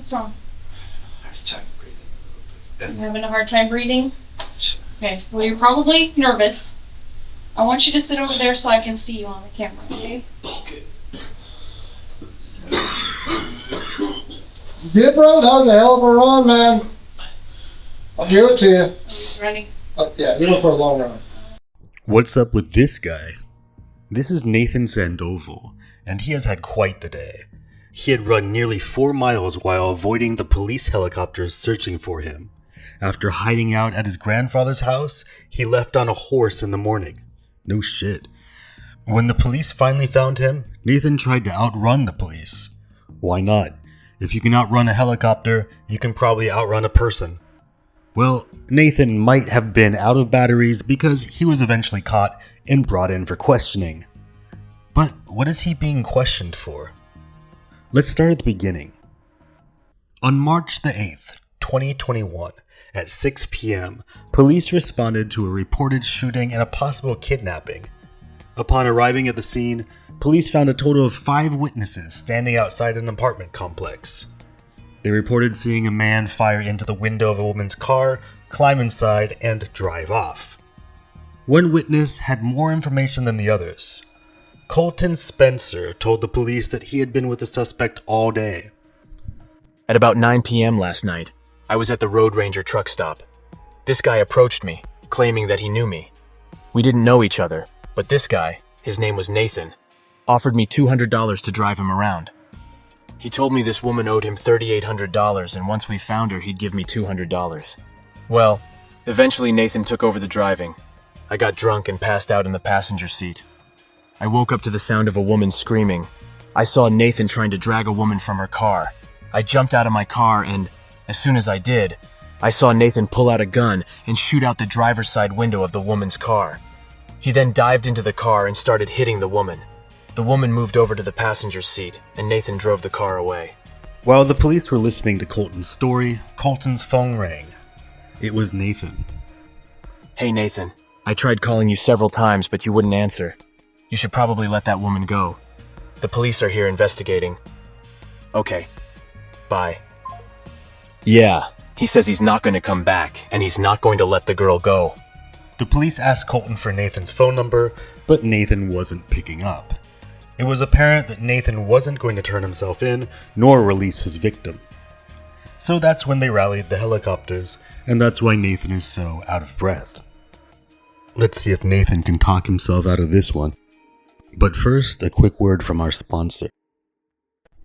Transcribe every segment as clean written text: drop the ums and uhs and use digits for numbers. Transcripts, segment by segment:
What's wrong? Hard time breathing a little bit. You having a hard time breathing? Okay, well you're probably nervous. I want you to sit over there so I can see you on the camera, okay? Okay. Good, bro. That was a hell of a run, man. I'll give it to you. Are you ready? Yeah, you went for a long run. What's up with this guy? This is Nathan Sandoval, and he has had quite the day. He had run nearly 4 miles while avoiding the police helicopters searching for him. After hiding out at his grandfather's house, he left on a horse in the morning. No shit. When the police finally found him, Nathan tried to outrun the police. Why not? If you can outrun a helicopter, you can probably outrun a person. Well, Nathan might have been out of batteries because he was eventually caught and brought in for questioning. But what is he being questioned for? Let's start at the beginning. On March the 8th, 2021, at 6 p.m., police responded to a reported shooting and a possible kidnapping. Upon arriving at the scene, police found a total of 5 witnesses standing outside an apartment complex. They reported seeing a man fire into the window of a woman's car, climb inside, and drive off. One witness had more information than the others. Colton Spencer told the police that he had been with the suspect all day. At about 9 p.m. last night, I was at the Road Ranger truck stop. This guy approached me, claiming that he knew me. We didn't know each other, but this guy, his name was Nathan, offered me $200 to drive him around. He told me this woman owed him $3,800, and once we found her, he'd give me $200. Well, eventually Nathan took over the driving. I got drunk and passed out in the passenger seat. I woke up to the sound of a woman screaming. I saw Nathan trying to drag a woman from her car. I jumped out of my car and, as soon as I did, I saw Nathan pull out a gun and shoot out the driver's side window of the woman's car. He then dived into the car and started hitting the woman. The woman moved over to the passenger seat, and Nathan drove the car away. While the police were listening to Colton's story, Colton's phone rang. It was Nathan. Hey Nathan, I tried calling you several times, but you wouldn't answer. You should probably let that woman go. The police are here investigating. Okay. Bye. Yeah, he says he's not going to come back, and he's not going to let the girl go. The police asked Colton for Nathan's phone number, but Nathan wasn't picking up. It was apparent that Nathan wasn't going to turn himself in, nor release his victim. So that's when they rallied the helicopters, and that's why Nathan is so out of breath. Let's see if Nathan can talk himself out of this one. But first, a quick word from our sponsor.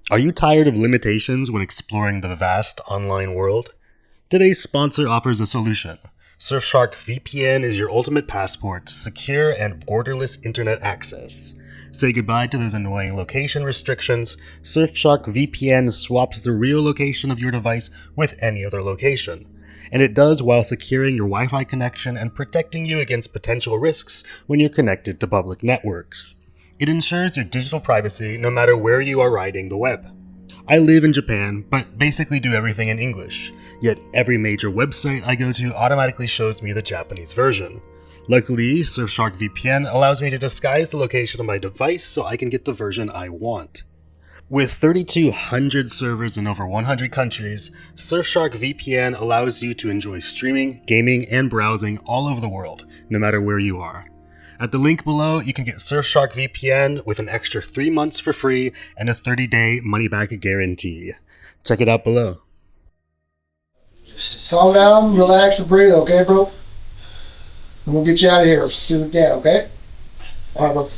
Are you tired of limitations when exploring the vast online world? Today's sponsor offers a solution. Surfshark VPN is your ultimate passport to secure and borderless internet access. Say goodbye to those annoying location restrictions. Surfshark VPN swaps the real location of your device with any other location. And it does while securing your Wi-Fi connection and protecting you against potential risks when you're connected to public networks. It ensures your digital privacy no matter where you are riding the web. I live in Japan, but basically do everything in English, yet every major website I go to automatically shows me the Japanese version. Luckily, Surfshark VPN allows me to disguise the location of my device so I can get the version I want. With 3,200 servers in over 100 countries, Surfshark VPN allows you to enjoy streaming, gaming, and browsing all over the world, no matter where you are. At the link below, you can get Surfshark VPN with an extra 3 months for free and a 30-day money-back guarantee. Check it out below. Calm down, relax, and breathe, okay, bro? And we'll get you out of here as soon as we can, okay? All right, bro.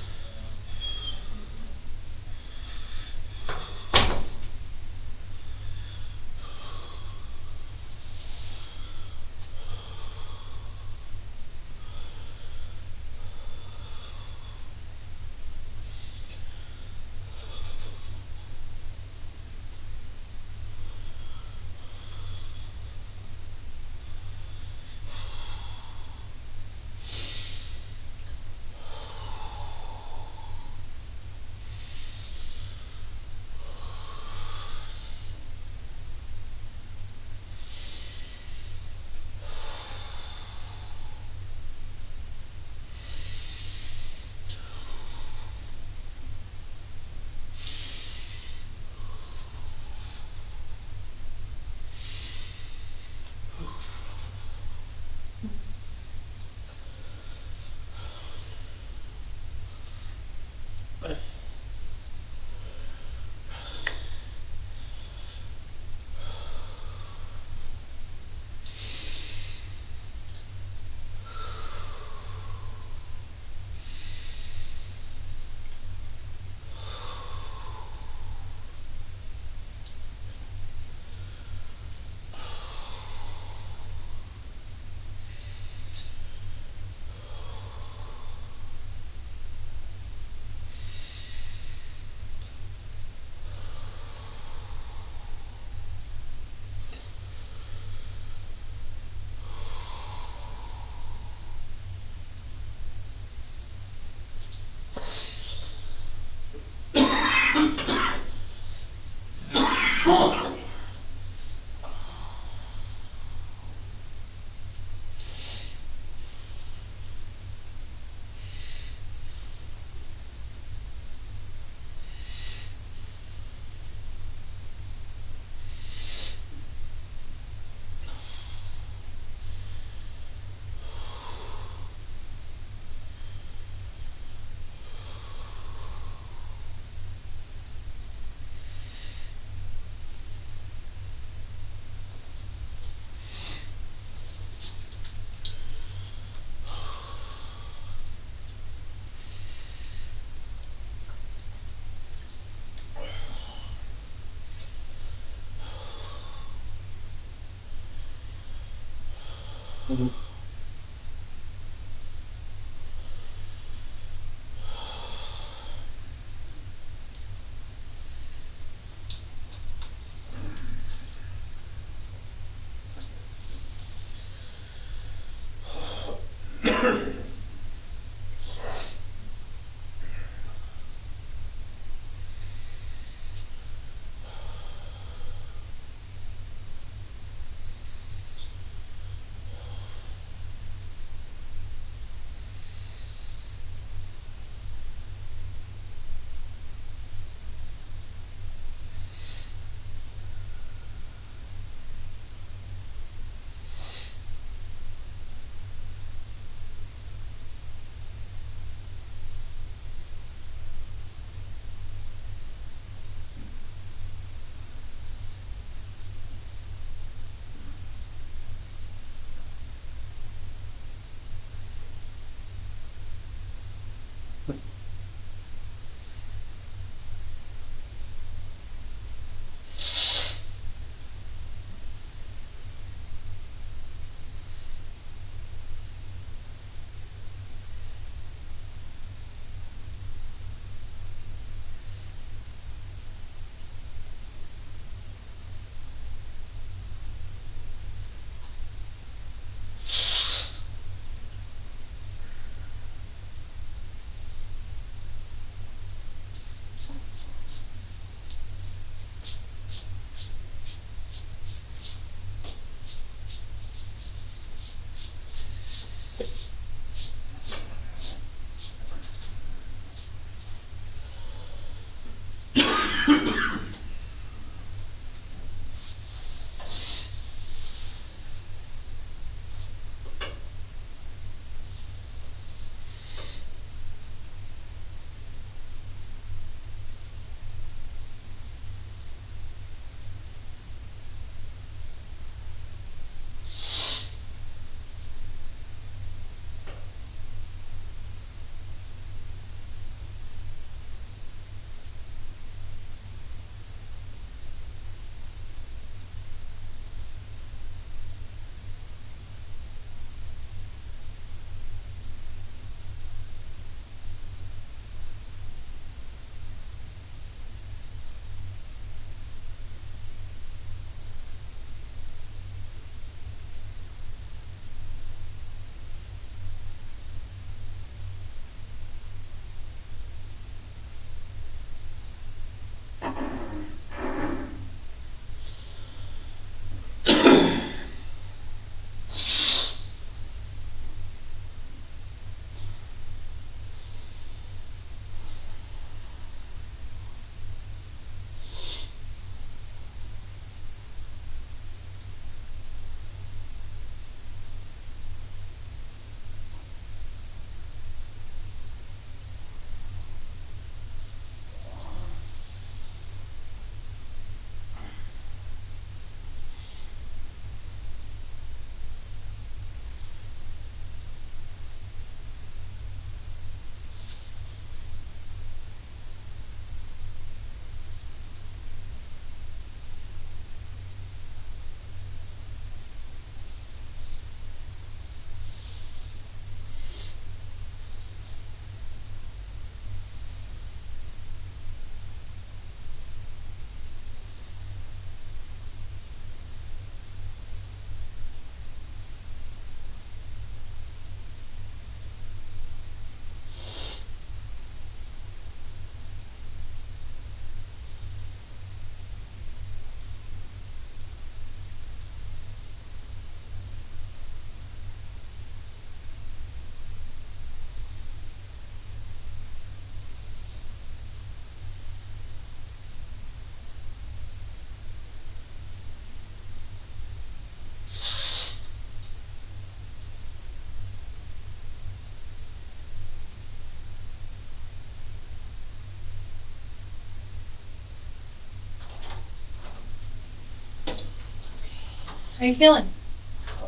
How you feeling?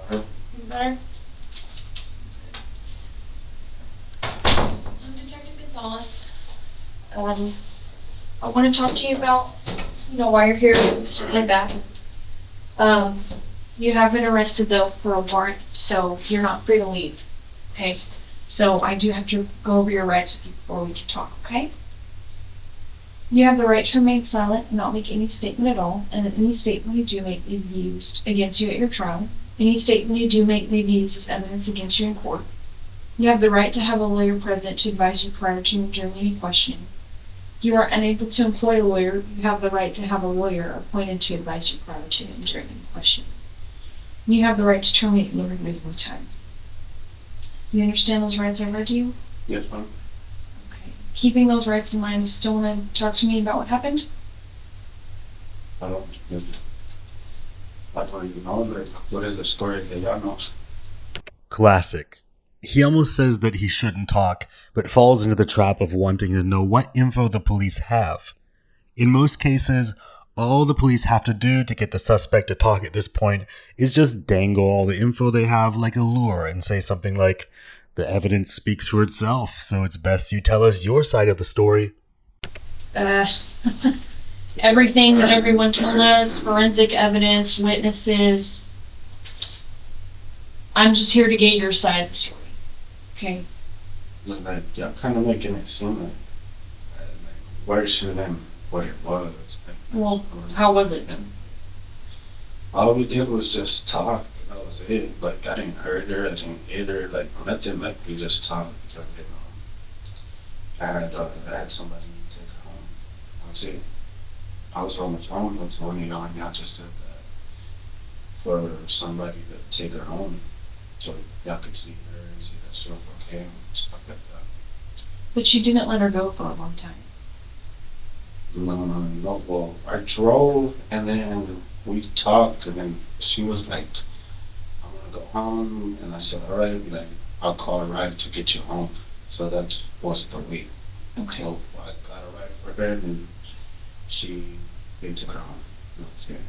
Feeling better? I'm Detective Gonzalez. I want to talk to you about, why you're here, stuff like that. You have been arrested though for a warrant, so you're not free to leave. Okay? So I do have to go over your rights with you before we can talk, okay? You have the right to remain silent and not make any statement at all, and any statement you do make may be used against you at your trial. Any statement you do make may be used as evidence against you in court. You have the right to have a lawyer present to advise you prior to and during any questioning. If you are unable to employ a lawyer, you have the right to have a lawyer appointed to advise you prior to and during any questioning. You have the right to terminate your regular time. You understand those rights I read to you? Yes, ma'am. Okay. Keeping those rights in mind, you still want to talk to me about what happened? I don't even know, like, what is the story that y'all know? Classic. He almost says that he shouldn't talk, but falls into the trap of wanting to know what info the police have. In most cases, all the police have to do to get the suspect to talk at this point is just dangle all the info they have like a lure and say something like, "The evidence speaks for itself, so it's best you tell us your side of the story." Everything that everyone told us, forensic evidence, witnesses. I'm just here to get your side of the story. Okay? Like, y'all kind of making it seem like worse than what it was. Well, how was it then? All we did was just talk. That was it. Like, I didn't hurt her. I didn't hit her. Like, nothing. Like, we just talked. Like, I had somebody take her home. That's it. I was on the phone with one of y'all, and y'all just did that for somebody to take her home, so y'all could see her and see that she was okay and stuff like that. But you didn't let her go for a long time. No. Well, I drove, and then we talked, and then she was like, "I want to go home," and I said, "All right, like, I'll call a ride to get you home." So that was the week. Okay. So I got a ride for her, and they took her home. That's it.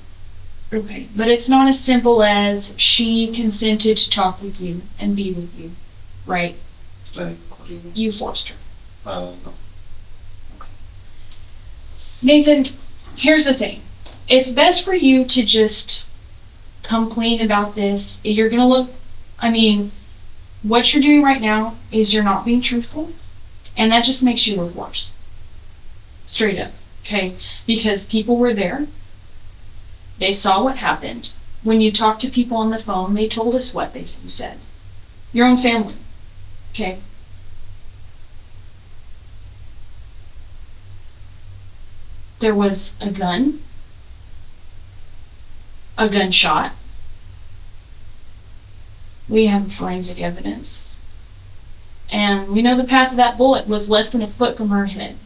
Okay. But it's not as simple as she consented to talk with you and be with you, right? Like, what do you mean? You forced her. No. Nathan, here's the thing. It's best for you to just come clean about this. You're gonna look, what you're doing right now is you're not being truthful, and that just makes you look worse. Straight up, okay? Because people were there. They saw what happened. When you talked to people on the phone, they told us what you said. Your own family, okay? There was a gun, a gunshot. We have forensic evidence. And we know the path of that bullet was less than a foot from her head.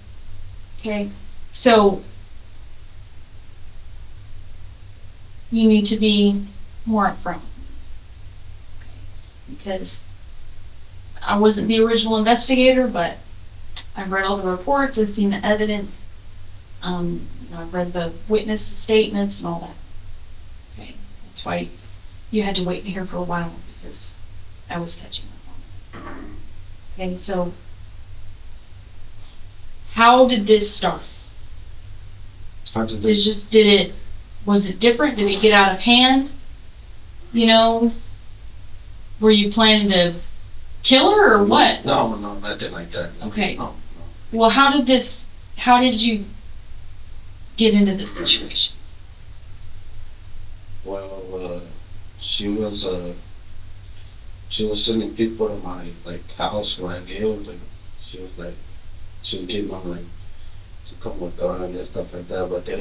Okay? So, you need to be more upfront. Okay? Because I wasn't the original investigator, but I've read all the reports, I've seen the evidence. I've read the witness statements and all that. Okay, that's why you had to wait here for a while, because I was catching up on it. Okay, so how did this start? Was it different? Did it get out of hand? Were you planning to kill her or what? No, nothing like that. Okay. No. Well, how did you get into this situation? Well, she was sending people to my house where I live, and she would give them to come with guns and stuff like that, but they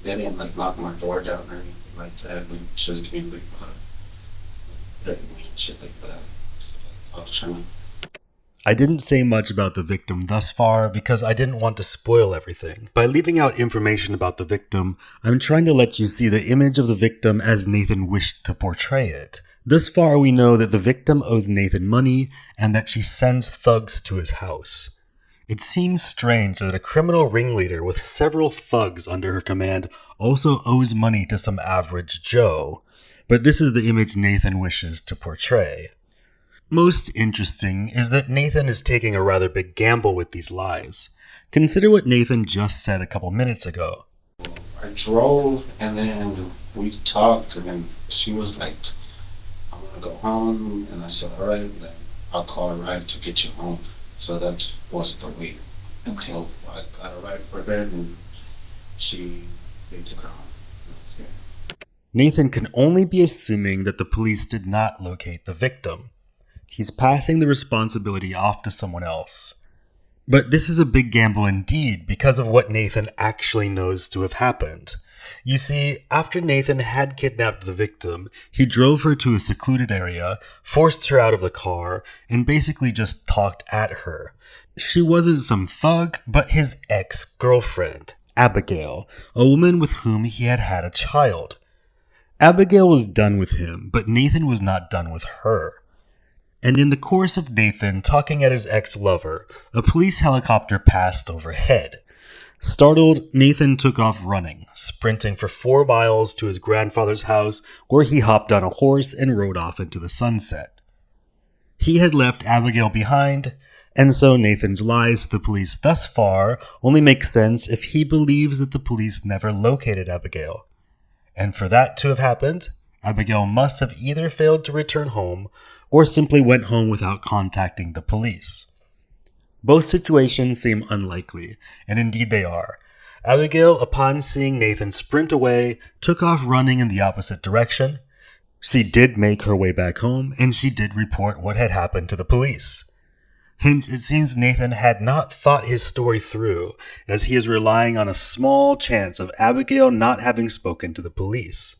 didn't knock my door down or anything like that. And she was giving me shit like that. So, I was trying. I didn't say much about the victim thus far because I didn't want to spoil everything. By leaving out information about the victim, I'm trying to let you see the image of the victim as Nathan wished to portray it. Thus far, we know that the victim owes Nathan money and that she sends thugs to his house. It seems strange that a criminal ringleader with several thugs under her command also owes money to some average Joe. but this is the image Nathan wishes to portray. Most interesting is that Nathan is taking a rather big gamble with these lies. Consider what Nathan just said a couple minutes ago. I drove and then we talked and then she was like, I want to go home. And I said, all right, then I'll call a ride to get you home. So that was the week. Okay. So I got a ride for her and they took her home. Yeah. Nathan can only be assuming that the police did not locate the victim. He's passing the responsibility off to someone else. But this is a big gamble indeed because of what Nathan actually knows to have happened. You see, after Nathan had kidnapped the victim, he drove her to a secluded area, forced her out of the car, and basically just talked at her. She wasn't some thug, but his ex-girlfriend, Abigail, a woman with whom he had had a child. Abigail was done with him, but Nathan was not done with her. And in the course of Nathan talking at his ex-lover, a police helicopter passed overhead. Startled, Nathan took off running, sprinting for 4 miles to his grandfather's house, where he hopped on a horse and rode off into the sunset. He had left Abigail behind, and so Nathan's lies to the police thus far only make sense if he believes that the police never located Abigail. And for that to have happened, Abigail must have either failed to return home or simply went home without contacting the police. Both situations seem unlikely, and indeed they are. Abigail, upon seeing Nathan sprint away, took off running in the opposite direction. She did make her way back home, and she did report what had happened to the police. Hence, it seems Nathan had not thought his story through, as he is relying on a small chance of Abigail not having spoken to the police.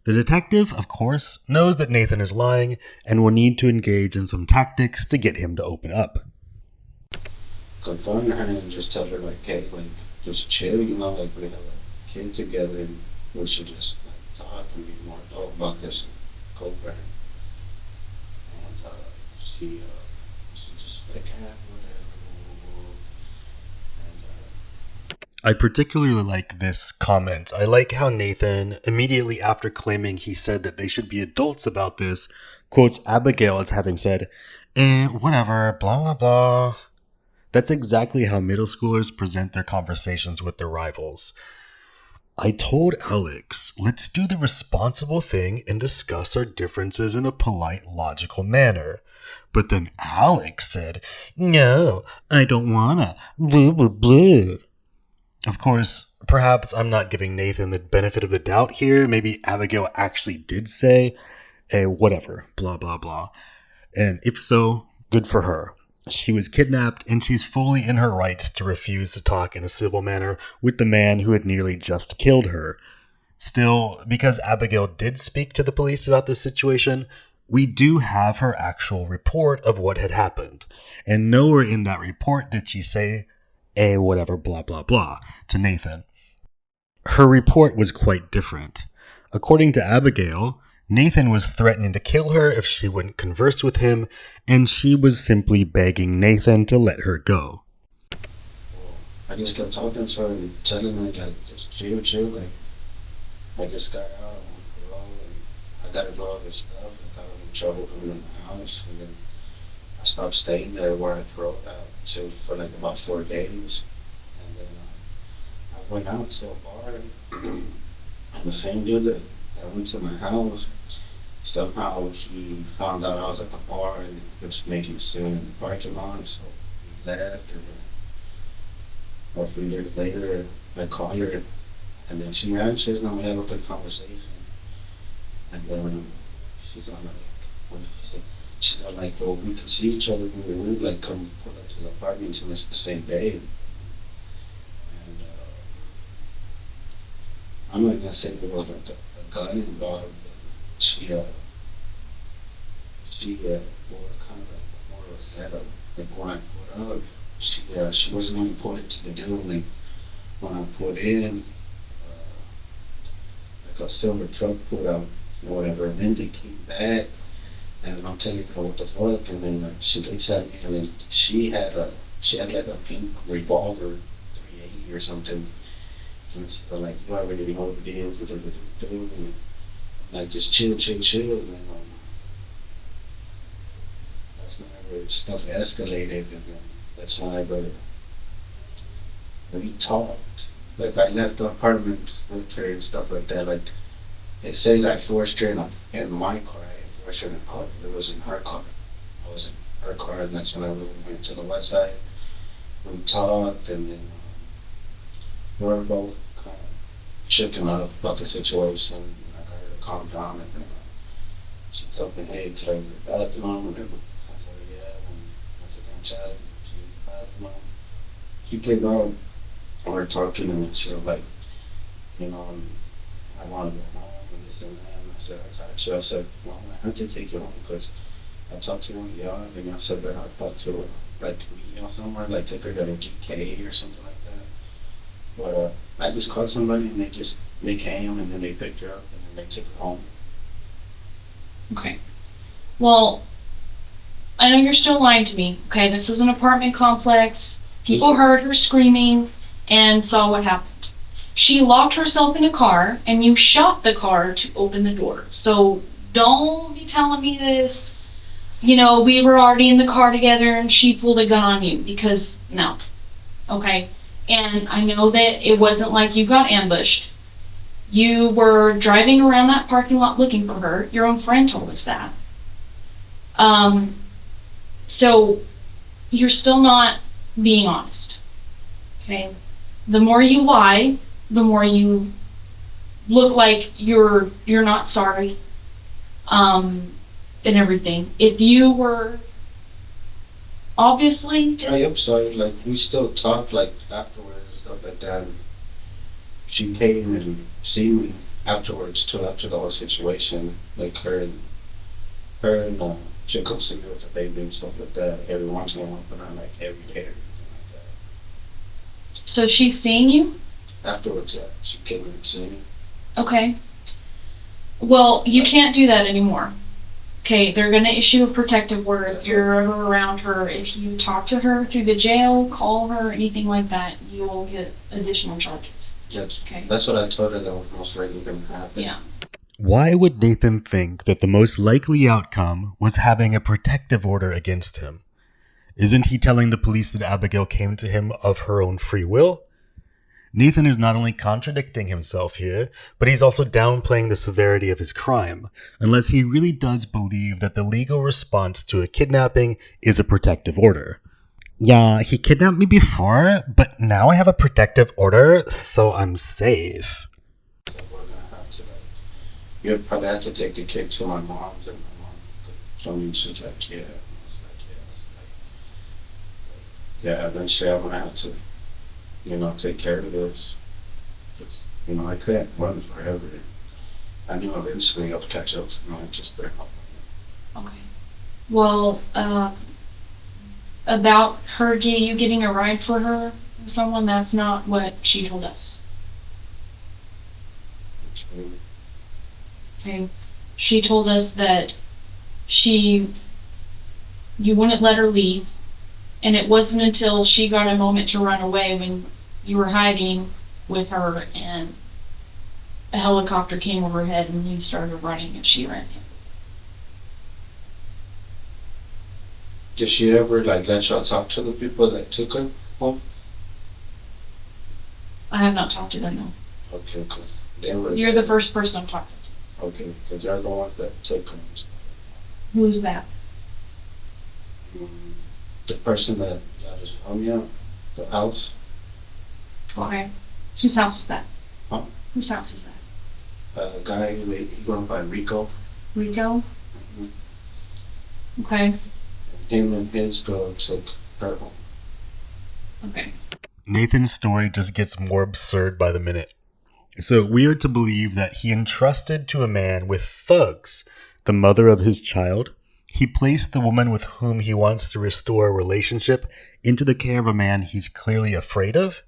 The detective, of course, knows that Nathan is lying and will need to engage in some tactics to get him to open up. Confront her and just tell her like, hey, like, just chill, like we have a kid together and we should just like talk and be more adult about this and co-parent. And she just like, whatever. And I particularly like this comment. I like how Nathan, immediately after claiming he said that they should be adults about this, quotes Abigail as having said, whatever, blah, blah, blah. That's exactly how middle schoolers present their conversations with their rivals. I told Alex, let's do the responsible thing and discuss our differences in a polite, logical manner. But then Alex said, no, I don't wanna, blah, blah, blah. Of course, perhaps I'm not giving Nathan the benefit of the doubt here. Maybe Abigail actually did say, whatever, blah, blah, blah. And if so, good for her. She was kidnapped, and she's fully in her rights to refuse to talk in a civil manner with the man who had nearly just killed her. Still, because Abigail did speak to the police about this situation, we do have her actual report of what had happened. And nowhere in that report did she say, whatever, blah, blah, blah, to Nathan. Her report was quite different. According to Abigail, Nathan was threatening to kill her if she wouldn't converse with him, and she was simply begging Nathan to let her go. I just kept talking to her and telling her, like, just chill, like, I just got out, I want to go, and I got to do all this stuff, I got in trouble coming in the house, and then I stopped staying there where I drove out for like about 4 days, and then I went out to a bar, and the same dude that went to my house, somehow he found out I was at the bar and he was making sin in the parking lot, so he left, or 3 years later, I called her, and then she answered, and we had a good conversation, and then she's all like, what did she say? She's all like, well, we could see each other when we would, like, come pull up to the apartment and it's the same day. And I'm not gonna say there was like a gun involved, but she was kind of like more of a setup. Like when I pulled up, she wasn't going to put it to the dude. Like when I put in, like a silver truck pulled out or whatever, and then they came back, and I'm telling her what the fuck, and then she looks at me, and then she had like a pink revolver, 380 or something. And she's like, you already know what it is, what they're doing. And like just chill, and then that's whenever stuff escalated, and then that's whenever we talked. Like I left the apartment with her and stuff like that. Like it says I forced her in my car. I forced her in the car. It was in her car. I was in her car, and that's when we went to the west side. We talked, and then we were both kind of shaken up about the situation. I got her to calm down, and then she told me, "Hey, can I use the bathroom?" And I told her, "Yeah." And I took her inside. She used the bathroom. She came out. We were talking, and she was like, you know, I want to go home and this and that. And I said, I said, well, I have to take you home because I talked to her in the yard, and I said that I thought to her, like, meet or somewhere, like, take her to a GK or something like that. But I just called somebody, and they came, and then they picked her up, and then they took her home. Okay. Well, I know you're still lying to me. Okay, this is an apartment complex. People heard her screaming and saw what happened. She locked herself in a car, and you shot the car to open the door. So don't be telling me this, you know, we were already in the car together and she pulled a gun on you, because no. Okay? And I know that it wasn't like you got ambushed. You were driving around that parking lot looking for her. Your own friend told us that. So you're still not being honest. Okay? The more you lie, the more you look like you're not sorry, and everything. If you were obviously I am sorry, like, we still talk, like, afterwards and stuff like that. And she came and seen me afterwards, too, after the whole situation. Like, her and she'll come see me with the baby and stuff like that, every once in a while, but not, like, every day or anything like that. so she's seeing you? Afterwards, yeah, she came and seen me. Okay. Well, you can't do that anymore. Okay, they're gonna issue a protective order if you're ever around her. If you talk to her through the jail, call her, anything like that, you will get additional charges. Yes. Okay. That's what I told her that was most likely going to happen. Yeah. Why would Nathan think that the most likely outcome was having a protective order against him? Isn't he telling the police that Abigail came to him of her own free will? Nathan is not only contradicting himself here, but he's also downplaying the severity of his crime, unless he really does believe that the legal response to a kidnapping is a protective order. Yeah, he kidnapped me before, but now I have a protective order, so I'm safe. So we're going to have to, like, you'd probably have to take the kid to my mom's, and my mom could show me, she's like, yeah. And I was like, yeah. I was like, yeah, eventually I'm going to have to, you know, take care of this. Just, you know, I couldn't run forever. I knew eventually I'll catch up, you know, and just bring up. Okay. Well, about her you getting a ride for her, someone, that's not what she told us. Okay. She told us that you wouldn't let her leave, and it wasn't until she got a moment to run away when you were hiding with her and a helicopter came overhead and you started running and she ran in. Did she ever, like, let y'all talk to the people that took her home? I have not talked to them, no. Okay, because they were... You're the first person I'm talking to. Okay, because they're the ones that took her and stuff. Who's that? The person that y'all just hung me out, the house. Okay. Whose house is that? Huh? Whose house is that? Guy, he went by Rico. Rico? Mhm. Okay. Him and his girl took her home. Okay. Nathan's story just gets more absurd by the minute. So we are to believe that he entrusted to a man with thugs the mother of his child. He placed the woman with whom he wants to restore a relationship into the care of a man he's clearly afraid of.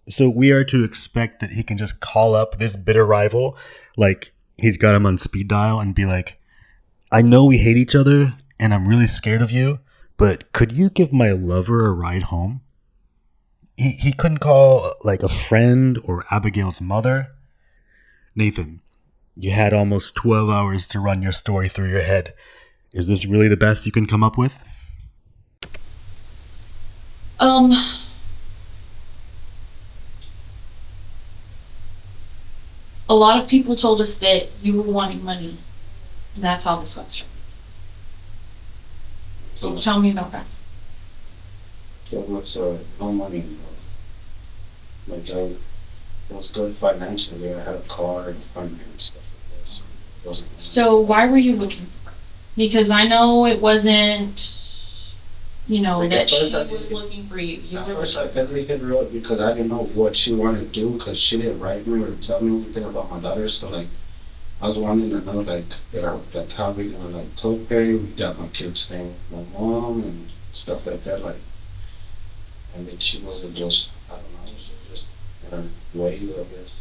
So we are to expect that he can just call up this bitter rival, like he's got him on speed dial, and be like, I know we hate each other and I'm really scared of you, but could you give my lover a ride home? He couldn't call like a friend or Abigail's mother. Nathan, You had almost 12 hours to run your story through your head. Is this really the best you can come up with? A lot of people told us that you were wanting money, and that's how this got started. So tell me about that. There was no money involved. Like I was good financially. I had a car and funding and stuff like that. So it wasn't. So why were you looking for her? Because I know it wasn't, Like, that at first she I was didn't- looking for you. You At were first I barely hit her up because I didn't know what she wanted to do because she didn't write me or tell me anything about my daughter. So like, I was wanting to know like how we gonna like co-pay. We got my kids staying with my mom and stuff like that. Like, and then she wasn't just I don't know. She was just in her way, I guess.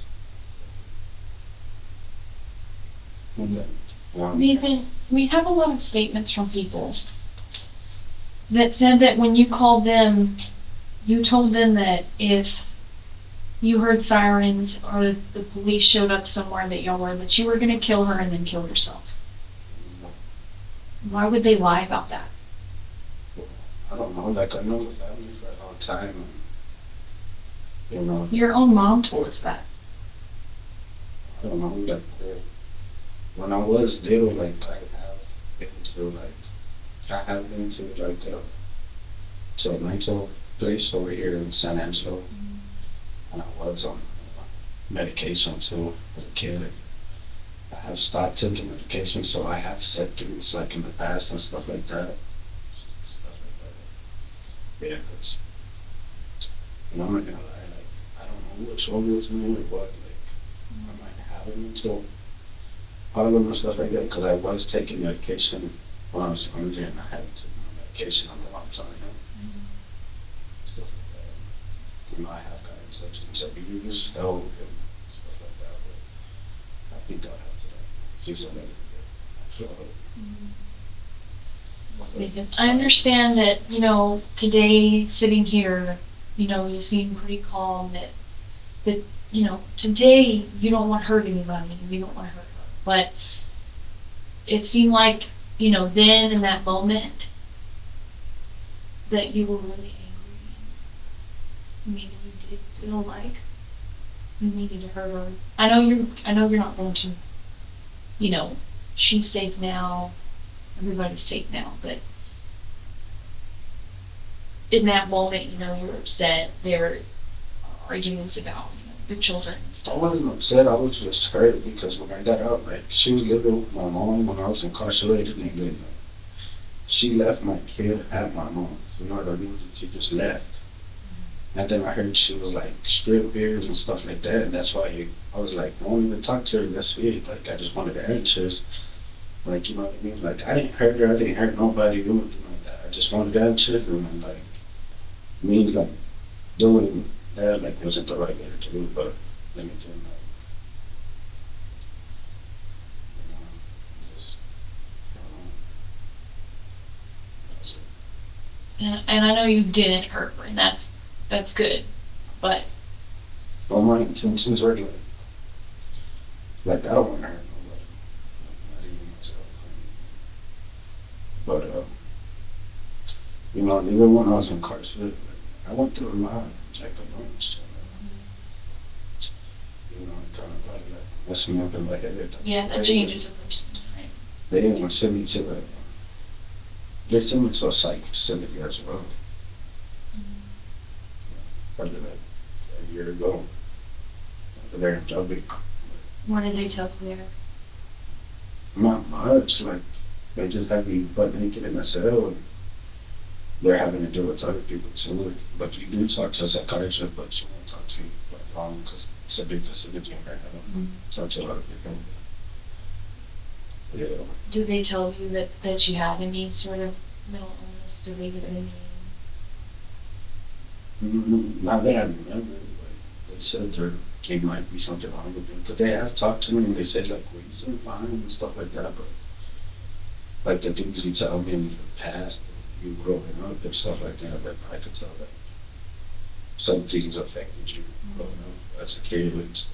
And then, Nathan, we have a lot of statements from people that said that when you called them, you told them that if you heard sirens or the police showed up somewhere that y'all were, that you were gonna kill her and then kill yourself. Why would they lie about that? I don't know. Like I know the family for a long time, and Your own mom told us that. I don't know, like, when I was little, like, I have been to, like, to a mental place over here in San Angelo, and I was on medication too, as a kid. I have stopped taking medication, so I have said things, like, in the past and stuff like that. Yeah, because, I'm not gonna lie, like, I don't know which one was me or what, like, I might have a mental problem and stuff like that, because I was taking medication when I was younger, and I haven't taken my medication in a long time, stuff like that. I have got substance abuse, help, and stuff like that, but I think I'll have to see somebody to get actual help. I understand that, today, sitting here, you seem pretty calm, that, today you don't want to hurt anybody, and you don't want to hurt her. But it seemed like, then in that moment, that you were really angry. Maybe you did feel like you needed to hurt her. I know you're not going to, she's safe now, everybody's safe now, but in that moment, you're upset, there were arguments about, the children and I stuff. wasn't upset, I was just hurt because when I got out, like, she was living with my mom when I was incarcerated, and then she left my kid at my mom's, you know what I mean? She just left. And then I heard she was like strip beers and stuff like that, and that's why I was like, I won't even talk to her, that's it. Like, I just wanted the answers. Like, you know what I mean? Like, I didn't hurt her, I didn't hurt nobody, or anything like that. I just wanted the answers, and like, me, like, doing that, like, wasn't the right way to do it, but let me do it, like, just, that's it. And I know you didn't hurt her, and that's good, but All my intentions are good. Like, I don't want to hurt nobody, like, not even myself. But, even when I was incarcerated, like, I went through a lot, like a bunch. It kind of like messed me up in my head. yeah, that changes a person, right? They didn't want to send me to they sent me to a psych facility as well. Probably like a year ago. They're in Dublin. What did they tell you there? Not much, like, they just had me butt naked in a cell, and they're having to deal with other people too. But you do talk to a psychiatrist, but you won't talk to like long because it's a big facility and I don't talk to a lot of people. Yeah. Did they tell you that you had any sort of mental illness? Did they give it a name? Not that I remember, but they said there might be something wrong with me. But they have talked to me and they said like, well, you seem fine and stuff like that, but like the things you tell me in the past, you growing up and stuff like that, like I could tell that some things affected you growing up as a kid and stuff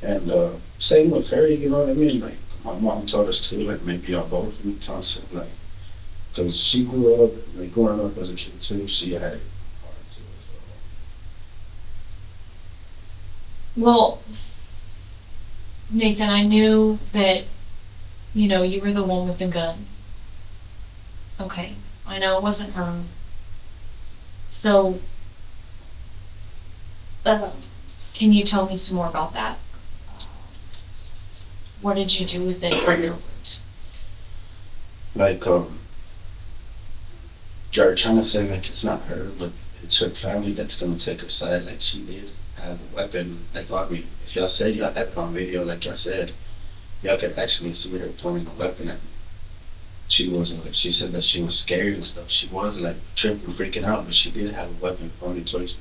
And same with her, you know what I mean? Like, my mom told us too, like, maybe y'all both need counseling, like, because she grew up, like, growing up as a kid too, she had it hard too as Well, Nathan, I knew that, you were the one with the gun. Okay, I know it wasn't her. So, can you tell me some more about that? What did you do with it afterwards? well. Like, you're trying to say, like, it's not her, but it's her family that's gonna take her side, like, she did have a weapon, like, I mean, if y'all said y'all had it on video, like y'all said, y'all could actually see her pointing a weapon at me. She wasn't, like, she said that she was scared and stuff, she was, like, tripping, freaking out, but she did have a weapon pointed towards me.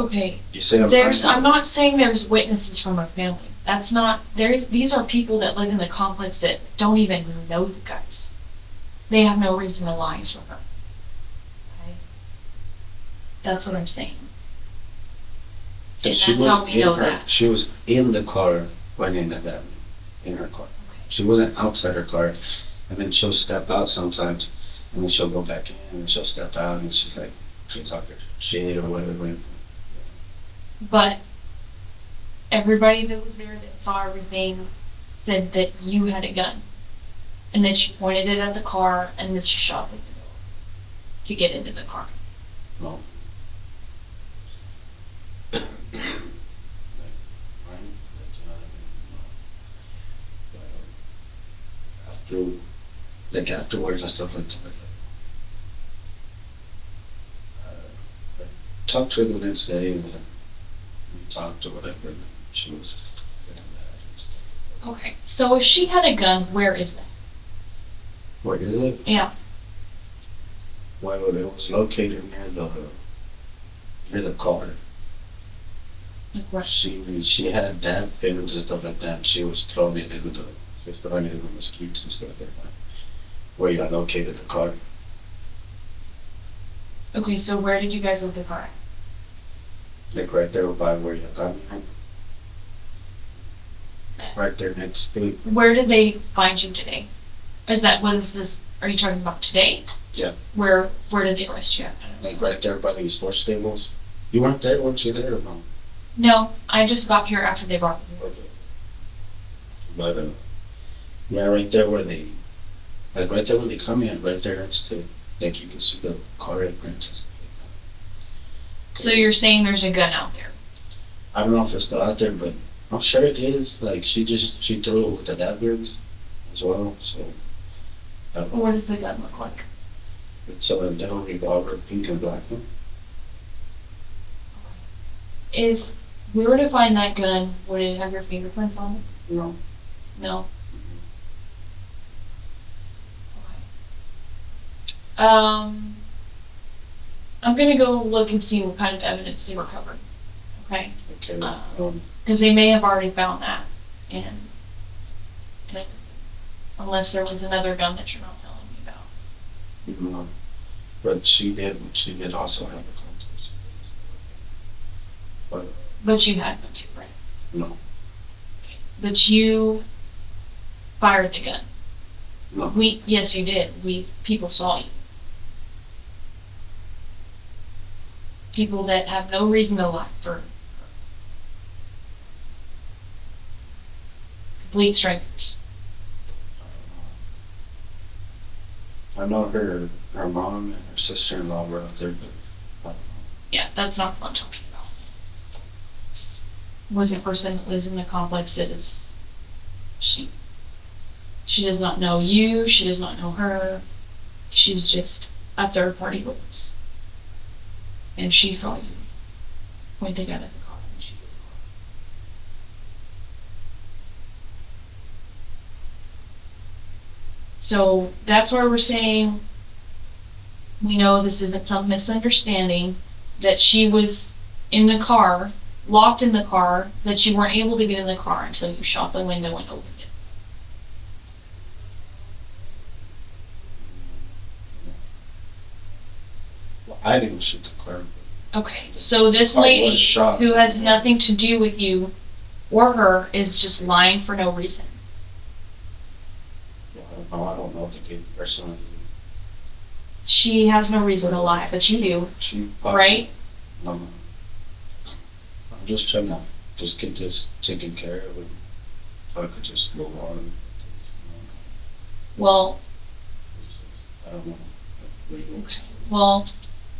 Okay, You say I'm not saying there's witnesses from her family. That's not, these are people that live in the complex that don't even know you guys. They have no reason to lie for her. Okay? That's what I'm saying. And She that's how was we know in her, that. she was in the car when in the van, in her car. Okay. She wasn't outside her car, and then she'll step out sometimes, and then she'll go back in, and she'll step out, and she's like, she's talking shit or whatever. But everybody that was there that saw everything said that you had a gun. And that you pointed it at the car and that you shot the door to get into the car. No. Like, right? Like, you know what I mean? No. But, afterwards and stuff like that, I talked to her the next day, and then we talked or whatever, and she was getting mad and stuff. Okay, so if she had a gun, where is that? What is it? Yeah. Well, it was located near the car. Like where? She had dab pins and stuff like that. She was throwing it into the mosquitoes and stuff like that. Where you located the car. Okay, so where did you guys leave the car at? Like right there by where you got me. Right there next to it. Where did they find you today? Are you talking about today? Yeah. Where did they arrest you at? Like right there by the sports stables. You weren't there, weren't you there or no? No, I just got here after they brought me. Okay. But yeah, right there where they come in, right there next to, like, you can see the car imprints and stuff like that. So you're saying there's a gun out there? I don't know if it's still out there, but I'm sure it is. Like, she threw it with the daggers as well, so. I don't know. What does the gun look like? It's a little revolver, pink and black one. If we were to find that gun, would it have your fingerprints on it? No. No. Okay. I'm gonna go look and see what kind of evidence they recovered. Okay? Okay. Because they may have already found that, and unless there was another gun that you're not telling me about. No. But she did also have a contest. But But you had one too, right? no. But you fired the gun. No. Yes, you did. People saw you. People that have no reason to lie for complete strangers. I know her mom and her sister-in-law were out there, but I don't know. Yeah, that's not what I'm talking about. Was a person that lives in the complex that is, she does not know you, she does not know her, she's just a third party witness. And she saw you when they got in the car and she did the car. So that's why we're saying we know this isn't some misunderstanding, that she was in the car, locked in the car, that you weren't able to get in the car until you shot the window and opened it. Well, I didn't shoot the car, Okay, so this I was lady shocked. who has nothing to do with you or her is just lying for no reason. I don't know the kid personally. She has no reason to lie, but you do, She, right? No, no. I'm just trying to just get this taken care of, and so I could just go on. Well, I don't know. well,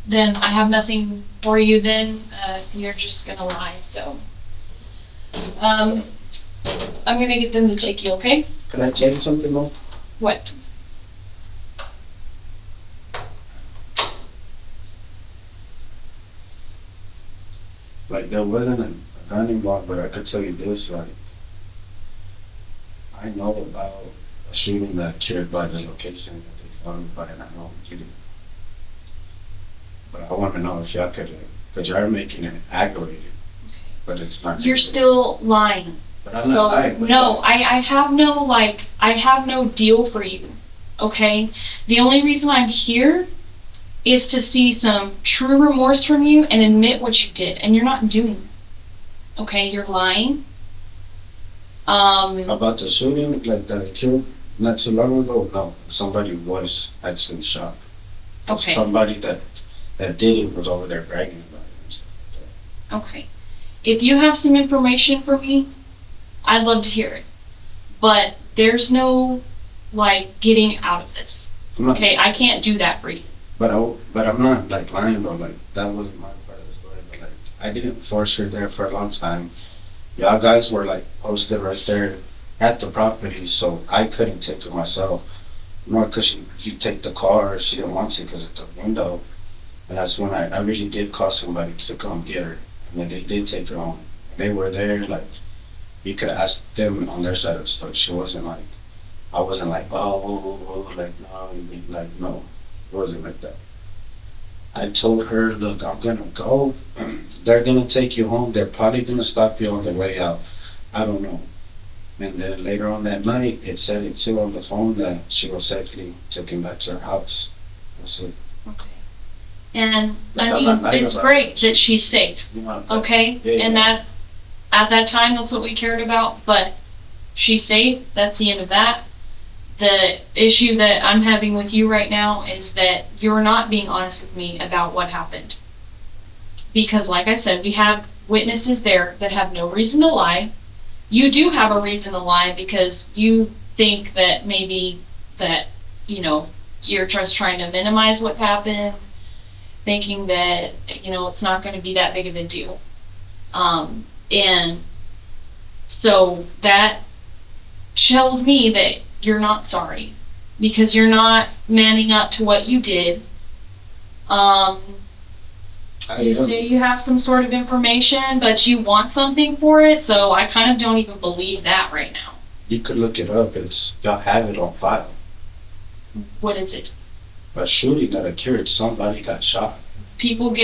then I have nothing for you then. You're just gonna lie, so. I'm gonna get them to take you, okay? Can I tell you something though? What? Like, there wasn't a gun involved, but I could tell you this, like, I know about a shooting that killed by the location that they found by, and I know who did it. But I want to know if y'all could, because you're making it aggravated, but it's not. You're still lying. But I'm So, not lying. no, I have no, I have no deal for you, okay? The only reason I'm here is to see some true remorse from you and admit what you did, and you're not doing it. Okay, you're lying. About the shooting, like that killed not too long ago, no, somebody was actually shot. Okay, Somebody that did it was over there bragging about it and stuff like okay. If you have some information for me, I'd love to hear it. But there's no, getting out of this. that. I'm not- Okay, I can't do that for you. But I'm not like lying about like that wasn't my part of the story. But like I didn't force her there for a long time. Y'all guys were like posted right there at the property, so I couldn't take it myself. Nor could you take the car. She didn't want to because of the window. And that's when I really did call somebody to come get her. And then they did take her home. They were there, like you could ask them on their side of the story. She wasn't like I wasn't like like no, you mean like no. It wasn't like that. I told her, look, I'm gonna go. They're gonna take you home. They're probably gonna stop you on the way out. I don't know. And then later on that night, it said it too on the phone that she was safely taken back to her house. That's it. Okay. And, I I'm not mean, lying it's about great it. that she's safe. You know, Okay, Yeah, and yeah. that, at that time, that's what we cared about, but she's safe, that's the end of that. The issue that I'm having with you right now is that you're not being honest with me about what happened. Because like I said, we have witnesses there that have no reason to lie. You do have a reason to lie because you think that maybe that, you're just trying to minimize what happened, thinking that, it's not gonna be that big of a deal. And so that tells me that you're not sorry because you're not manning up to what you did. You say you have some sort of information, but you want something for it, so I kind of don't even believe that right now. You could look it up. Y'all have it on file. What is it? A shooting that occurred. Somebody got shot. People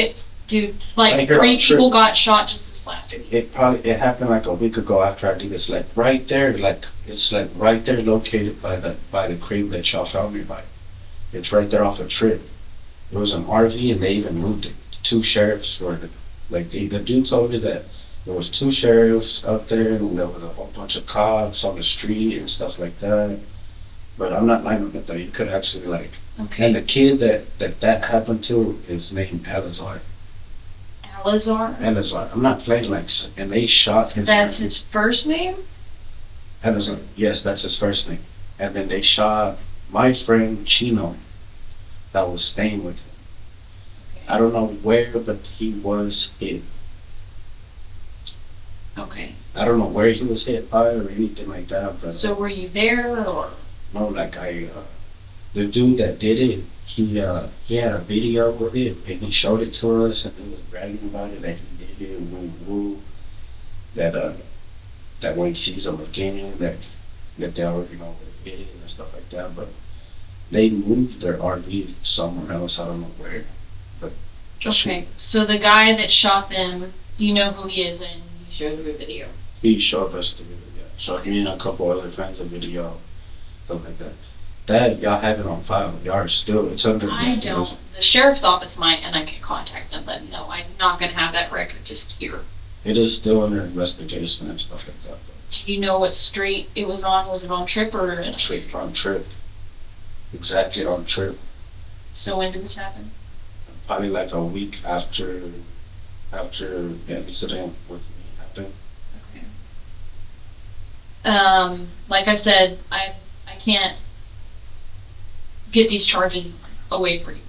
dude, Like you're 3 on trip. people got shot just this last week. It happened like a week ago after I did this. Like right there, it's like right there, located by the crib that y'all found me by. It's right there off a trip. It was an RV, and they even moved it. 2 sheriffs were the dude told me that there was 2 sheriffs up there, and there was a whole bunch of cops on the street and stuff like that. But I'm not lying about that. You could actually and Okay. the kid that happened to is named Elazar. Alazar? Elazar. I'm not playing and they shot his. That's his first name? Elazar. Yes, that's his first name. And then they shot my friend Chino, that was staying with him. I don't know where, but he was hit. Okay. I don't know where he was hit by or anything like that, but So were you there or? no, the dude that did it, he had a video with it and he showed it to us and he was bragging about it that he did it and woo, that when he sees them again that they already know what it is and stuff like that, but they moved their RV somewhere else, I don't know where, but Okay, so the guy that shot them, you know who he is and he showed you a video. he showed us the video, yeah. Showed me and a couple other friends a video, stuff like that. That, y'all have it on file, y'all are still, it's under I investigation. don't. The sheriff's office might, and I can contact them, but no, I'm not gonna have that record just here. It is still under investigation and stuff like that, Do you know what street it was on? Was it on Trip or? but trip on trip. Exactly on trip. So when did this happen? Probably like a week after the incident with me happened. Okay. Like I said, I can't get these charges away from you,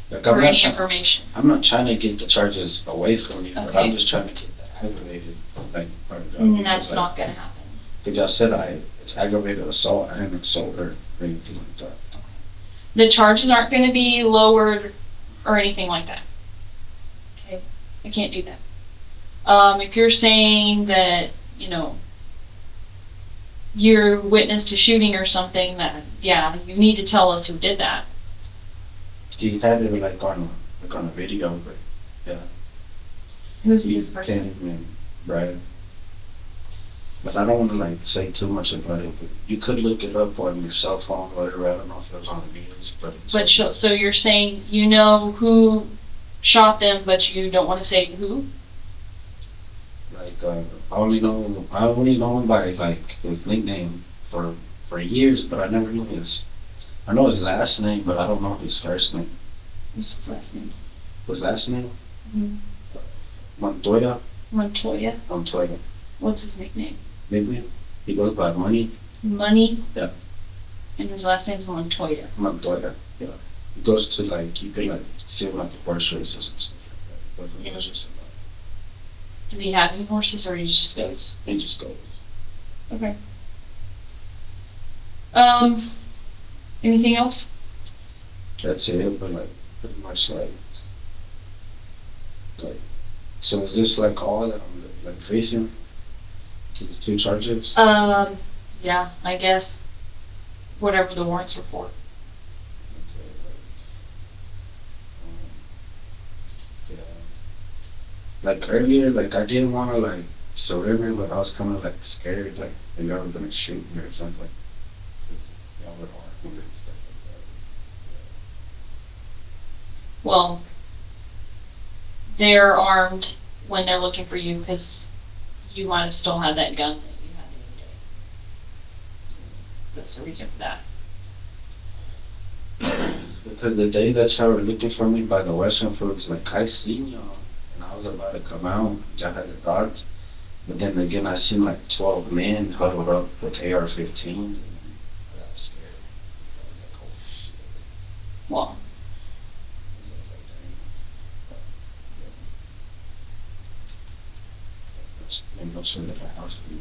Like, or any information. I'm not trying to get the charges away from you, but Okay. I'm just trying to get the aggravated, like, part of it. And that's Like, not gonna happen. Cause y'all said it's aggravated assault, I didn't assault her or anything like that. The charges aren't gonna be lowered or anything like that. Okay, I can't do that. If you're saying that, you know, you're witness to shooting or something, that, yeah, you need to tell us who did that. He had it like on a video, but yeah. Who's He this person? came in, right? But I don't wanna like say too much about it, but you could look it up on your cell phone or whatever, I don't know if it was on the news, but. So you're saying you know who shot them, but you don't wanna say who? Like, I only know him by like his nickname for years, but I never knew I know his last name, but I don't know his first name. What's his last name? His last name? Mhm. Montoya? Montoya. Montoya. What's his nickname? Maybe he goes by Money. Money? Yeah. And his last name's Montoya. Montoya. Yeah. He goes to like, you can like see him like the horse races and stuff like that. He Yeah. goes just Does he have any horses, or he just goes? he just goes. Okay. Anything else? That's it, but like pretty much like, so is this like all that I'm like facing? These two charges? Yeah, I guess. Whatever the warrants were for. Okay, yeah. Like earlier, like I didn't wanna like surrender, but I was kinda like scared, like they y'all were gonna shoot me or something. 'Cause y'all were armed and stuff like Well, they're armed when they're looking for you, because you might have still had that gun that you had the other day. That's the reason for that. that. Because the day that y'all were looking for me by the Western Foods, like I seen y'all and I was about to come out, y'all had the dogs. But then again, I seen like 12 men huddled up with AR-15s and I got scared. I was like, oh shit. Well, And no sort of a house for you.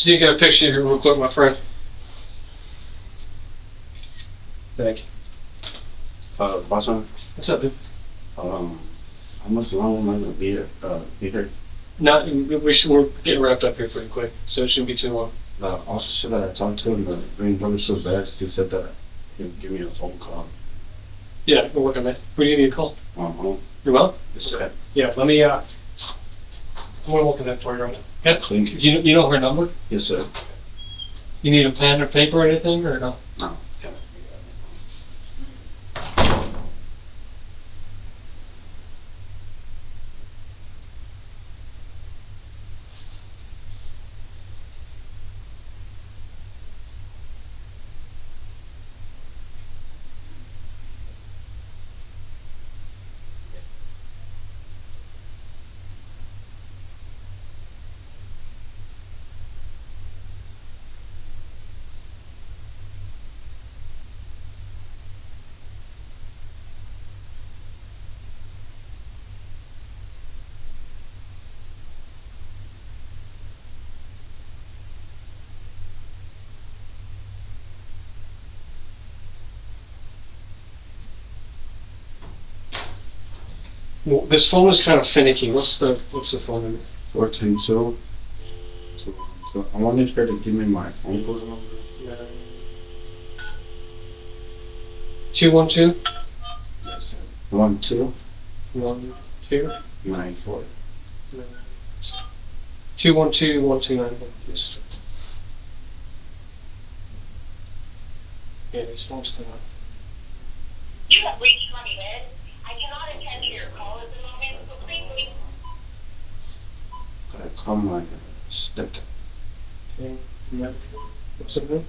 So you get a picture here real quick, my friend. Thank you. Bossman, What's up, dude? how much longer am I gonna be here? Not, we're getting wrapped up here pretty quick, so it shouldn't be too long. The officer that I talked to in the Green River so best, he said that he'd give me a phone call. Yeah, we'll work on that. Who do you need to call? Home. You well? Yes, sir. Yeah, let me, I'm gonna work on that for you right now. Yeah, Thank you. you know her number? Yes, sir. You need a pen or paper or anything, or no? No. Well, this phone is kind of finicky. What's the phone number? 432. I wanted her to give me my phone call number. 212 Yes, sir. 1294. 212-1291. Yes, sir. Yeah, these phones come up. You have reached Money Med. I cannot attend to your call at the moment, so please leave. Gotta call my step. Okay, yeah. What's the name?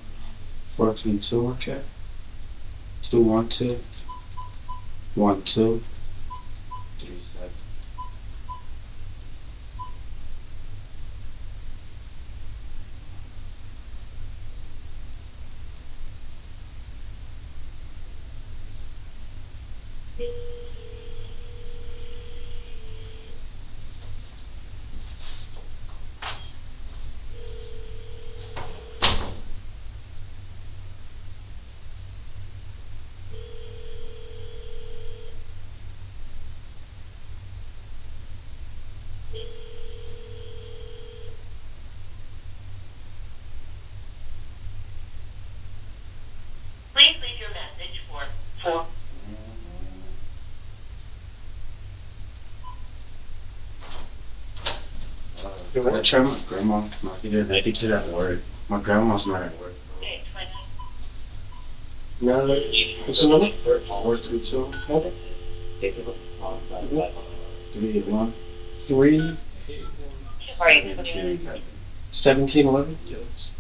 432. Okay. 212. 1237. Please leave your message for 4. I try my grandma. I think she's at work. My grandma's not at work. No, what's the number? 432. 381. 3 Sorry. 1711. Yes.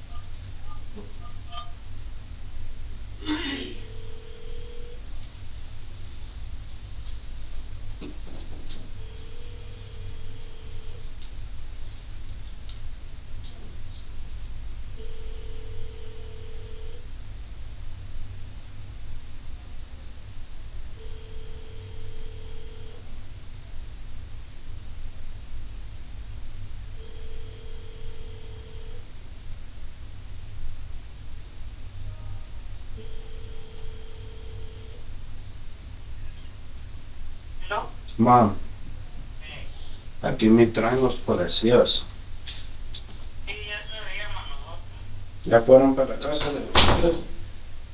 No? Mom, aquí me traen los policías. Sí, ya se veía nosotros. Ya fueron para la casa de ustedes.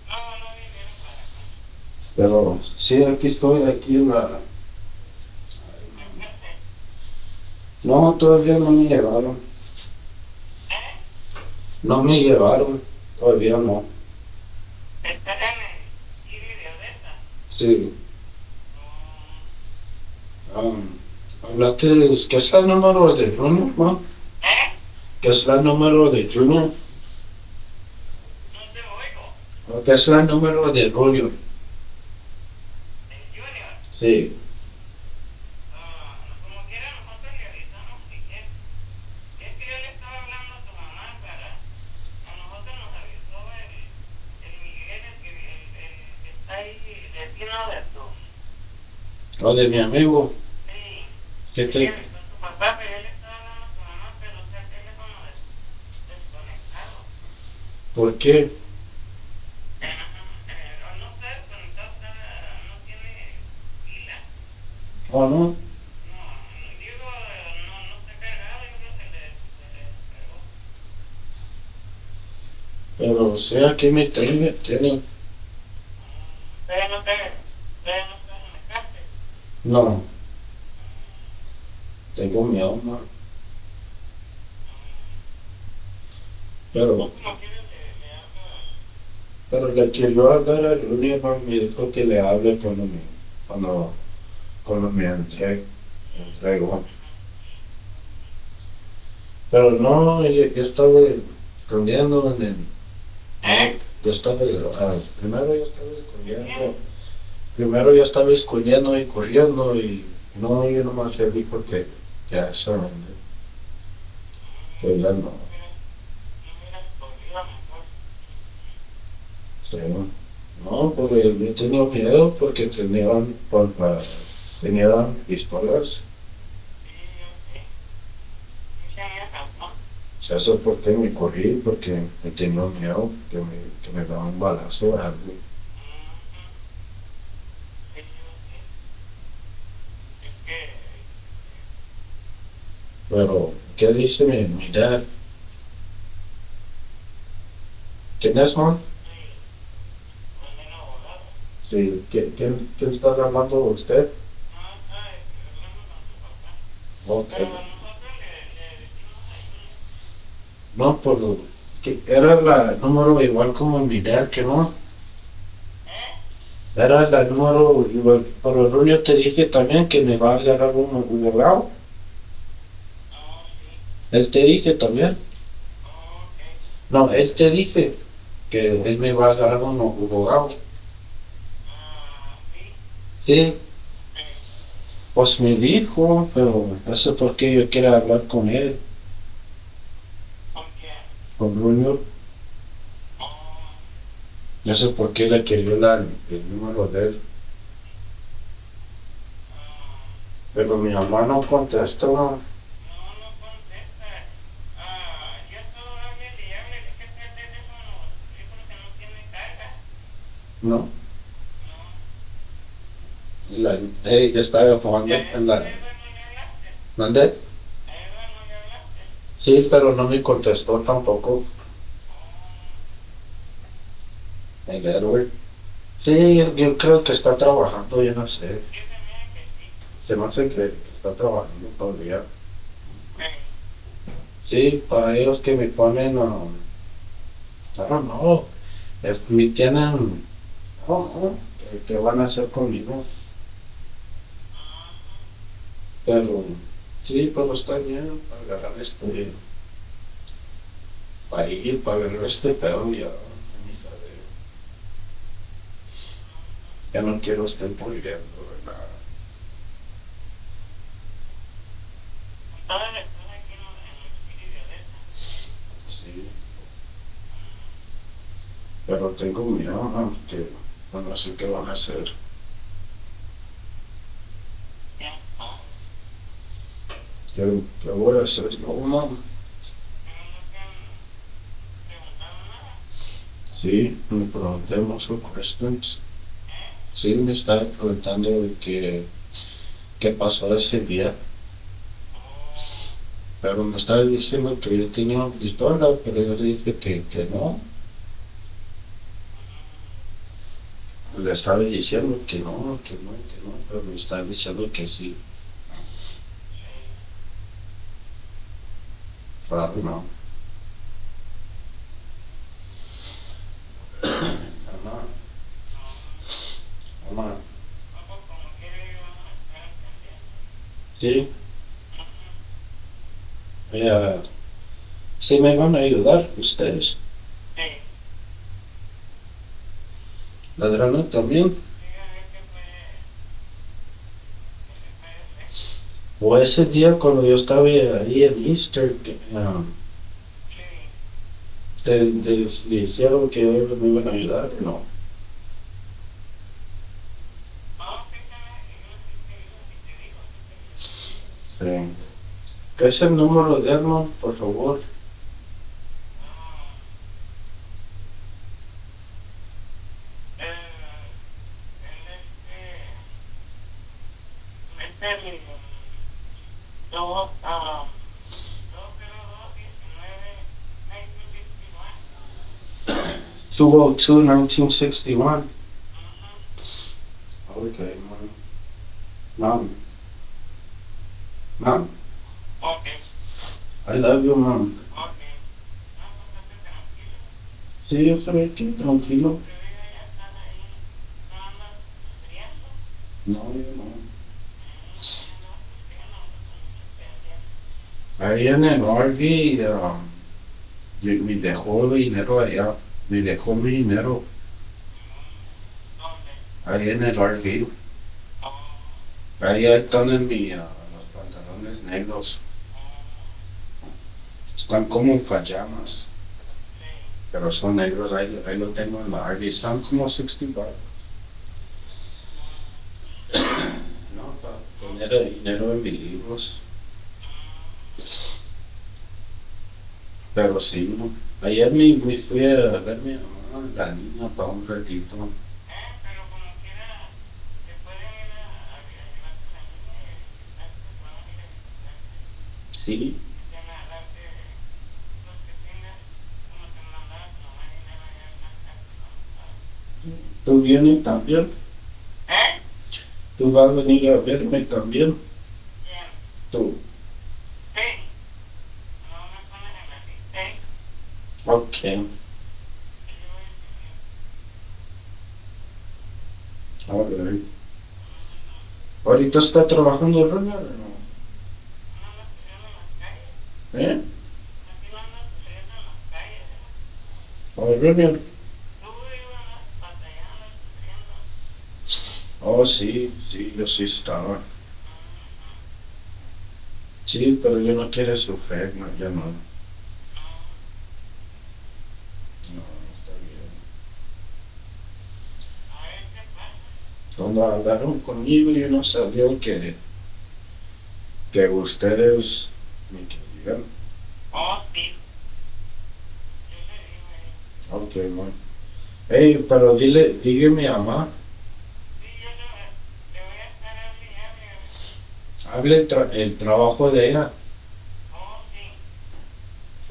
No, no vinieron para acá. Pero sí, aquí estoy, aquí en la... No, todavía no me llevaron. No me llevaron, todavía no. ¿Estás en el Giri de Odessa? Sí. Hablaste, ¿qué es el número de Juno, ma? ¿Qué es el número de Juno? No te oigo. ¿Qué es el número de Julio? ¿El Junior? Sí. Como quiera, nosotros le avisamos si quiere. Es que yo le estaba hablando a tu mamá para... A nosotros nos avisó el Miguel, el que está ahí, vecino de tu... ¿O de mi amigo? Sí. ¿Qué Sí, te...? avisó a tu papá, pero yo le estaba hablando a tu mamá, pero o sea, el teléfono desconectado. ¿Por qué? O no sé, conectado no tiene pila. ¿O no? No, digo, no está cargado, yo creo que se le pegó. Pero o sea que me tiene. Todavía no está en la cárcel. No, tengo miedo, man. Pero, ¿Cómo quieres le hablo? pero le quiero hablar al único me dijo que le hable cuando me entrego. Pero no, yo estaba escondiendo en el. Yo estaba, primero yo estaba escondiendo y corriendo y no, yo nomás le vi porque ya saben, que ya no. Sí, no, porque yo tenía miedo porque tenían pistolas. Eso es porque me corrí, porque me tenía miedo que me daban un balazo o algo. Pero, ¿qué dice mi dad? ¿Quién es, man? Sí, ¿quién está llamando usted? Ok. No, pues, que era la número igual como mi dad, que no. Era la número igual, pero yo te dije también que me va a agarrar un abogado. Él te dije también. No, él te dije que él me va a agarrar un abogado. Sí, pues me dijo, pero no sé por qué yo quiero hablar con él, con Junior. No sé por qué le quería dar el número de él. Pero mi mamá no contesta. No. Ella estaba jugando en la. ¿Dónde? Sí, pero no me contestó tampoco. El héroe. Sí, yo creo que está trabajando, yo no sé. Se me hace que está trabajando todavía. Sí, para ellos que me ponen, I don't know, me tienen, ¿qué van a hacer conmigo? Pero, sí, pero está bien, para agarrar para agarrar pedo ya, ya no quiero estar poniendo, ¿verdad? Sí, pero tengo miedo, ¿no? Que no sé qué van a hacer. ¿Qué voy a hacer? No, mamá. Sí, me pregunté muchos questions. Sí, me estaba preguntando de qué pasó ese día. Pero me estaba diciendo que yo tenía una pistola, pero yo le dije que no. Le estaba diciendo que no, pero me estaba diciendo que sí. Claro, no. Mamá, mamá. Sí, ella, sí me van a ayudar ustedes. Ladrón también. O ese día cuando yo estaba ahí en Easter, le hicieron que ellos me iban a ayudar, no. Sí. ¿Qué es el número de Edmond, por favor? el 202, 1961. 202, 1961. Okay, mom. Mom, Okay, I love you, mom. okay. No, pues estate tranquilo. Sí, yo estoy aquí, tranquilo. Pero ya estás ahí, no andas sufriendo. No, yo no. No andas sufriendo, andas con muchos pendientes. Ahí en el RV, me dejó dinero allá. Me dejó mi dinero ¿Dónde? ahí en el RV. Oh, Ahí están en los pantalones negros. Están como pajamas, sí. pero son negros. Ahí lo tengo en la RV. Están como $60. No, para poner dinero en mis libros. Pero sí, no. Ayer me fui a ver a mi mamá, la niña, para un ratito. Pero como quiera, se pueden ir a llevarte la niña y visitarte, van a ir a visitarte. Sí, Van a darte los que tengas, como te mandaba tu mamá dinero allá en la casa, ¿no? tú vienes también. Tú vas a venir a verme también. ¿Quién? Tú. Sí. No me pones en la lista, ¿eh? Ok. Y yo voy a decir, A ver. ¿Ahorita está trabajando Runner o no? no andas sufriendo en las calles. ¿Eh? Aquí no andas sufriendo en las calles, ¿eh? ¿O Runner? Tú ibas batallando, sufriendo. Oh, sí, yo sí estaba. Sí, pero yo no quiero sufrir, no, yo no. No, está bien. A ver qué pasa. Cuando hablaron conmigo, yo no sabía que ustedes me querían. Oh, sí. Yo le digo a él. Ok, man. Hey, pero dile a mi mamá, Sí, yo le voy a estar hablando y hable el trabajo de ella. oh, sí.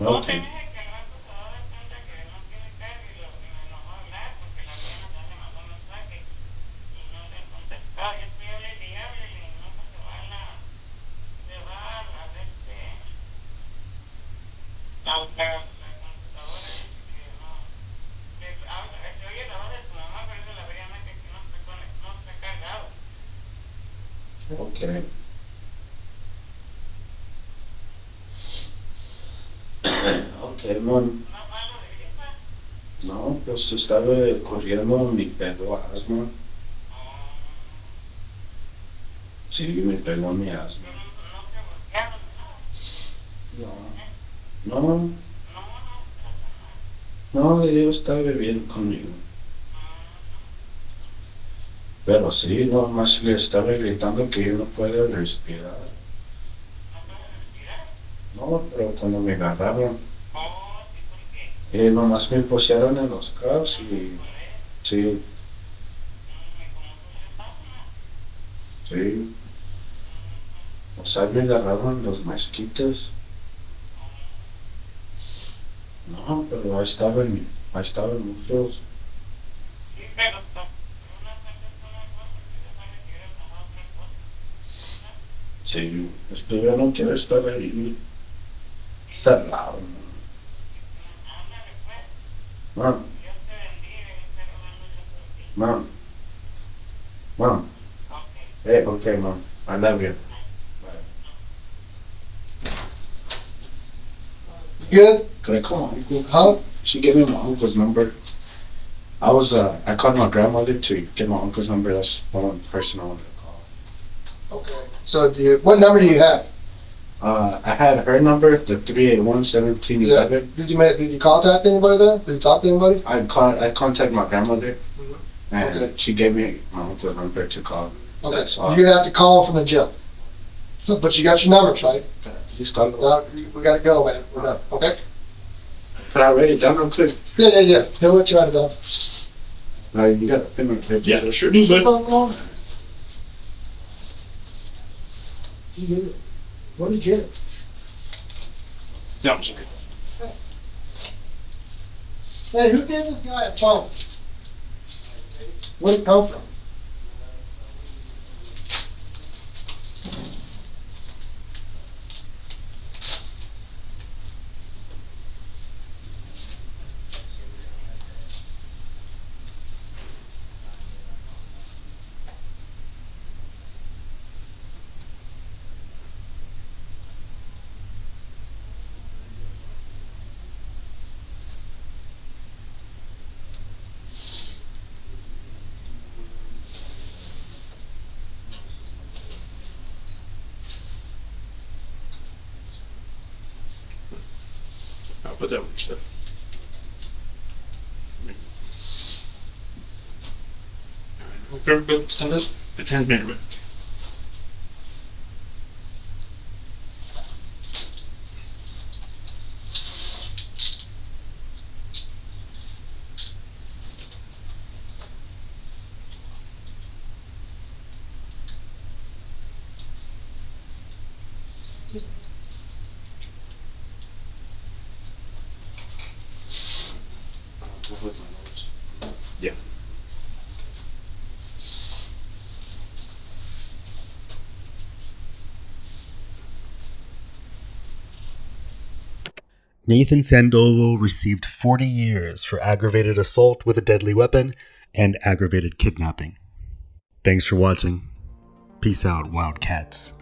Ok. No te dejes que el rato se va a dar cuenta que no tiene carga y me enojó hablar porque la vieja ya le mandó un mensaje y no le contestó. Yo estoy hablando y nunca se va a aunque la computadora dice que no. Se oye la voz de tu mamá, pero eso la vería que aquí no está cargado. Ok. Ok, man. No malo de gripa. No, pues estaba corriendo mi pegó asma. Oh, Sí, me pegó mi asma. pero no te golpearon nada. No, no, No pasa nada. no, Dios estaba bien conmigo. Pero sí, nomás le estaba gritando que yo no puedo respirar. ¿No puedes respirar? No, pero cuando me agarraron, Oh, sí, ¿por qué? nomás me pusieron en los cuffs y Por eso. sí, Como tú le pasa. sí. O sea, me agarraron los mosquitos. No, pero ahí estaban muy feos. Sí, pero una cosa es una cosa que se sabe que hubiera pasado otra cosa. Sí, yo no quiero estar ahí. Está raro, Ándale, pues. ¿no? Mam, Dios te bendiga y esté rogando yo por ti. mam, mam. Ok. Okay, mom. I love you. You good? Can I call my uncle? Huh? She gave me my uncle's number. I called my grandmother to get my uncle's number. That's one person I wanted to call. Okay. So what number do you have? I had her number, the 381-1711. Did you contact anybody there? Did you talk to anybody? I contacted my grandmother, and Okay. she gave me my uncle's number to call. Okay. That's all. You're gonna have to call from the jail. So, but you got your numbers, right? Please call. We gotta go, man. We're done. Okay? Can I write it down real quick? Yeah. Do what you gotta do. You got a pen and paper? Yeah, sure do, bud. You did. What did you get? That was okay. Hey, who gave this guy a phone? Where'd it come from? I'll put that with your stuff. Alright, everybody stand up. The transmitter back. With my notes. Yeah. Nathan Sandoval received 40 years for aggravated assault with a deadly weapon and aggravated kidnapping. Thanks for watching. Peace out, Wildcats.